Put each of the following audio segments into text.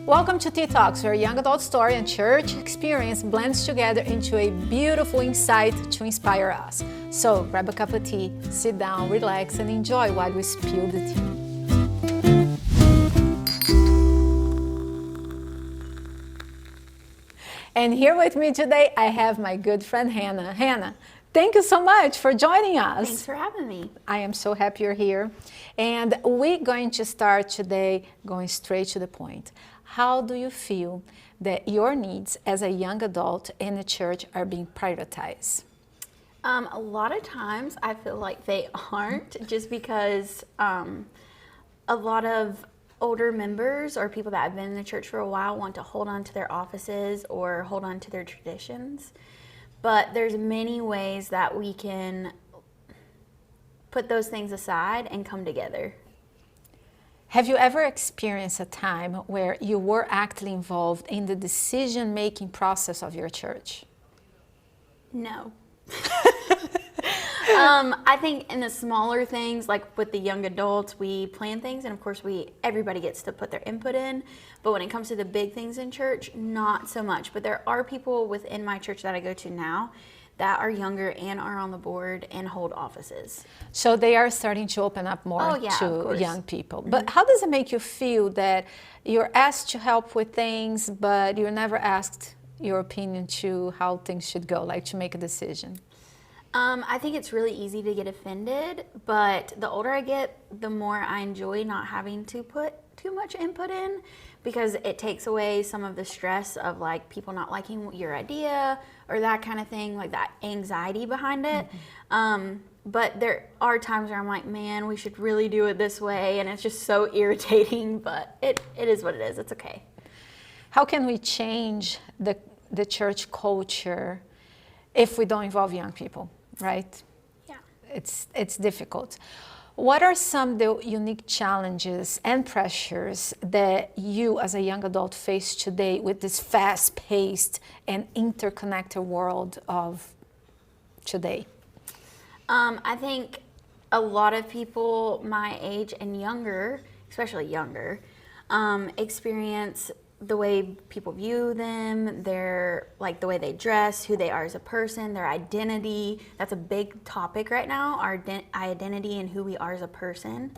Welcome to Tea Talks, where young adult story and church experience blends together into a beautiful insight to inspire us. So grab a cup of tea, sit down, relax, and enjoy while we spill the tea. And here with me today, I have my good friend Hannah. Hannah, thank you so much for joining us. Thanks for having me. I am so happy you're here. And we're going to start today going straight to the point. How do you feel that your needs as a young adult in the church are being prioritized? A lot of times I feel like they aren't, just because a lot of older members or people that have been in the church for a while want to hold on to their offices or hold on to their traditions. But there's many ways that we can put those things aside and come together. Have you ever experienced a time where you were actively involved in the decision-making process of your church? No. I think in the smaller things, like with the young adults, we plan things, and of course everybody gets to put their input in. But when it comes to the big things in church, not so much. But there are people within my church that I go to now that are younger and are on the board and hold offices. So they are starting to open up more to young people. Mm-hmm. But how does it make you feel that you're asked to help with things, but you're never asked your opinion to how things should go, like to make a decision? I think it's really easy to get offended, but the older I get, the more I enjoy not having to put too much input in, because it takes away some of the stress of like people not liking your idea or that kind of thing, like that anxiety behind it. Mm-hmm. But there are times where I'm like, man, we should really do it this way, and it's just so irritating, but it is what it is. It's okay. How can we change the church culture if we don't involve young people, right? Yeah. It's difficult. What are some of the unique challenges and pressures that you as a young adult face today with this fast-paced and interconnected world of today? I think a lot of people my age and younger, especially younger, experience the way people view them, their like the way they dress, who they are as a person, their identity. That's a big topic right now, our identity and who we are as a person.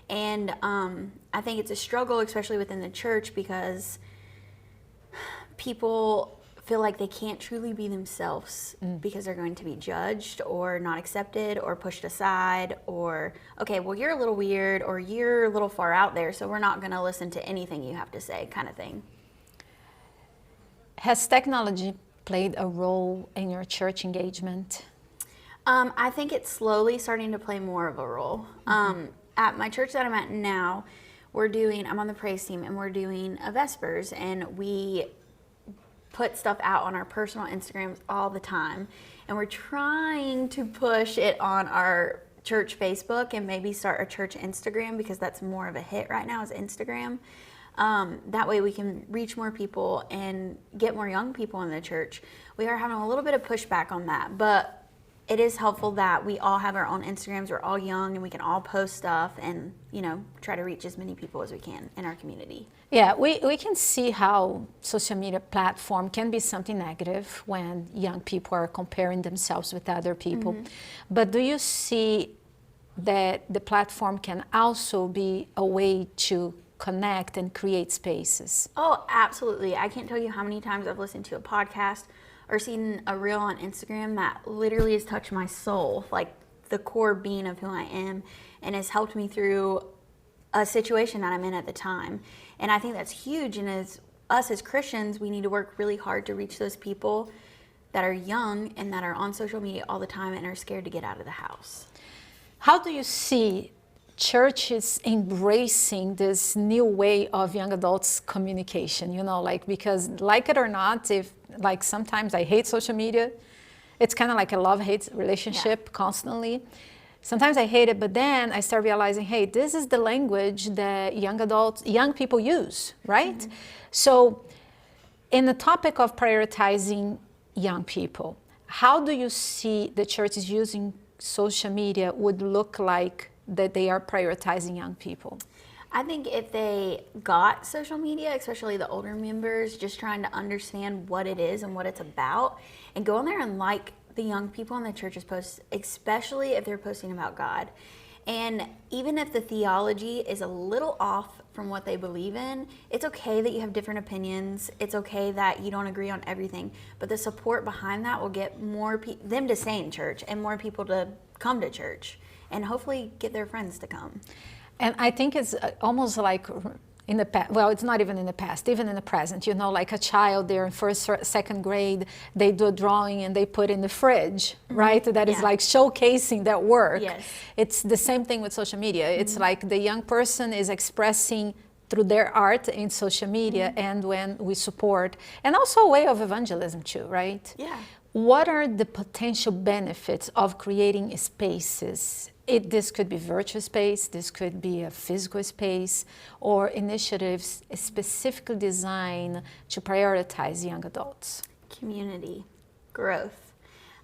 And I think it's a struggle, especially within the church, because people feel like they can't truly be themselves because they're going to be judged or not accepted or pushed aside, or, okay, well, you're a little weird or you're a little far out there, so we're not going to listen to anything you have to say, kind of thing. Has technology played a role in your church engagement? I think it's slowly starting to play more of a role. At my church that I'm at now, I'm on the praise team, and we're doing a Vespers, and we put stuff out on our personal Instagrams all the time, and we're trying to push it on our church Facebook and maybe start a church Instagram, because that's more of a hit right now, is Instagram. That way we can reach more people and get more young people in the church. We are having a little bit of pushback on that, but it is helpful that we all have our own Instagrams. We're all young and we can all post stuff and, try to reach as many people as we can in our community. Yeah, we can see how social media platform can be something negative when young people are comparing themselves with other people. Mm-hmm. But do you see that the platform can also be a way to connect and create spaces? Oh, absolutely. I can't tell you how many times I've listened to a podcast or seen a reel on Instagram that literally has touched my soul, like the core being of who I am, and has helped me through a situation that I'm in at the time. And I think that's huge. And as us as Christians, we need to work really hard to reach those people that are young and that are on social media all the time and are scared to get out of the house. How do you see churches embracing this new way of young adults communication, because like it or not, sometimes I hate social media. It's kind of like a love-hate relationship constantly. Sometimes I hate it, but then I start realizing, hey, this is the language that young people use, right? Mm-hmm. So in the topic of prioritizing young people, how do you see the churches using social media would look like that they are prioritizing young people? I think if they got social media, especially the older members, just trying to understand what it is and what it's about, and go on there and like the young people in the church's posts, especially if they're posting about God. And even if the theology is a little off from what they believe in, it's okay that you have different opinions. It's okay that you don't agree on everything. But the support behind that will get more them to stay in church and more people to come to church and hopefully get their friends to come. And I think it's almost like in the past, well, it's not even in the past, even in the present, you know, like a child, they're in first or second grade, they do a drawing and they put in the fridge, right? That is like showcasing their work. Yes. It's the same thing with social media. It's like the young person is expressing through their art in social media, and when we support, and also a way of evangelism too, right? Yeah. What are the potential benefits of creating spaces? This could be virtual space, this could be a physical space, or initiatives specifically designed to prioritize young adults. Community, growth.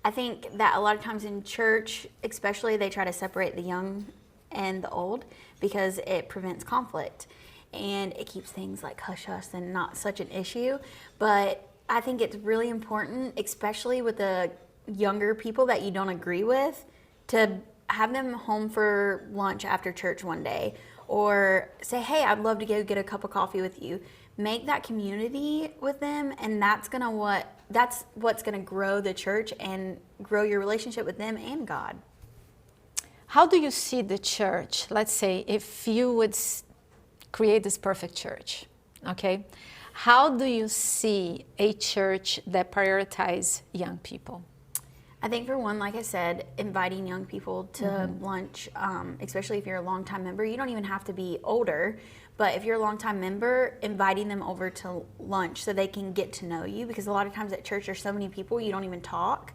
I think that a lot of times in church, especially, they try to separate the young and the old because it prevents conflict and it keeps things like hush-hush and not such an issue. But I think it's really important, especially with the younger people that you don't agree with, to have them home for lunch after church one day, or say, hey, I'd love to go get a cup of coffee with you. Make that community with them, and that's what's gonna grow the church and grow your relationship with them and God. How do you see the church? Let's say if you would create this perfect church, okay? How do you see a church that prioritizes young people? I think for one, like I said, inviting young people to lunch, especially if you're a longtime member. You don't even have to be older, but if you're a longtime member, inviting them over to lunch so they can get to know you, because a lot of times at church there's so many people you don't even talk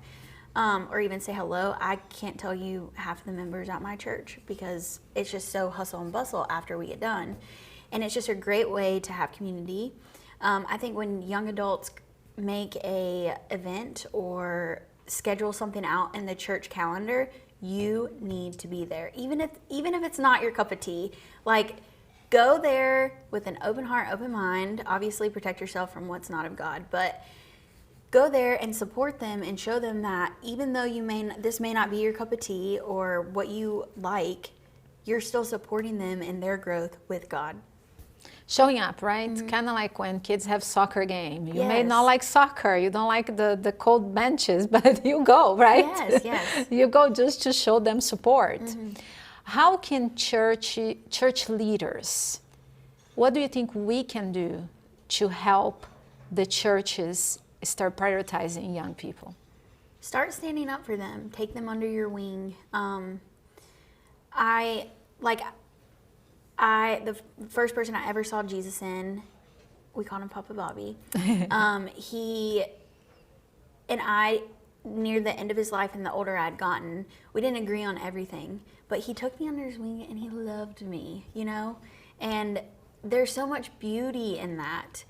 or even say hello. I can't tell you half the members at my church because it's just so hustle and bustle after we get done. And it's just a great way to have community. I think when young adults make a event or schedule something out in the church calendar, you need to be there. Even if it's not your cup of tea, like, go there with an open heart, open mind. Obviously protect yourself from what's not of God, but go there and support them and show them that even though this may not be your cup of tea or what you like, you're still supporting them in their growth with God. Showing up, right? Kind of like when kids have soccer game. You may not like soccer, you don't like the cold benches, but you go, right? Yes. You go just to show them support. How can church leaders, what do you think we can do to help the churches start prioritizing young people? Start standing up for them. Take them under your wing. The first person I ever saw Jesus in, we called him Papa Bobby. He and I, near the end of his life and the older I'd gotten, we didn't agree on everything, but he took me under his wing and he loved me, you know? And there's so much beauty in that.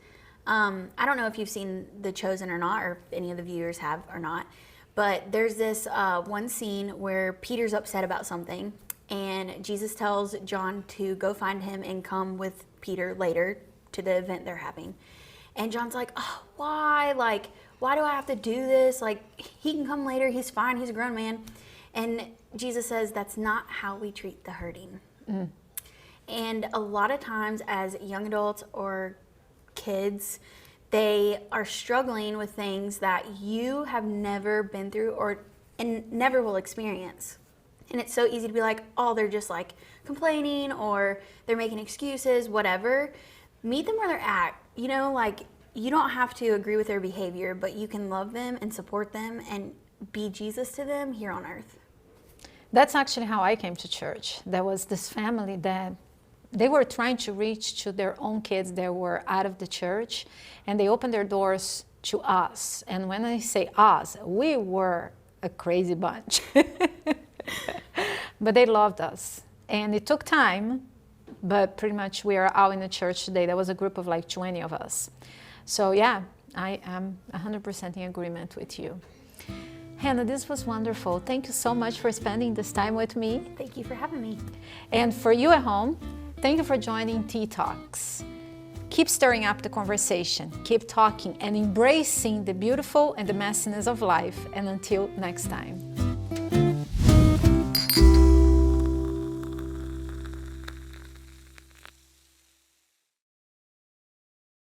I don't know if you've seen The Chosen or not, or if any of the viewers have or not, but there's this one scene where Peter's upset about something, and Jesus tells John to go find him and come with Peter later to the event they're having. And John's like, oh, why? Like, why do I have to do this? Like, he can come later. He's fine. He's a grown man. And Jesus says, that's not how we treat the hurting. And a lot of times as young adults or kids, they are struggling with things that you have never been through and never will experience. And it's so easy to be like, oh, they're just like complaining or they're making excuses, whatever. Meet them where they're at. You know, like, you don't have to agree with their behavior, but you can love them and support them and be Jesus to them here on earth. That's actually how I came to church. There was this family that they were trying to reach to their own kids that were out of the church, and they opened their doors to us. And when I say us, we were a crazy bunch. But they loved us. And it took time, but pretty much we are out in the church today. There was a group of like 20 of us. So yeah, I am 100% in agreement with you. Hannah, this was wonderful. Thank you so much for spending this time with me. Thank you for having me. And for you at home, Thank you for joining Tea Talks. Keep stirring up the conversation, keep talking and embracing the beautiful and the messiness of life. And until next time.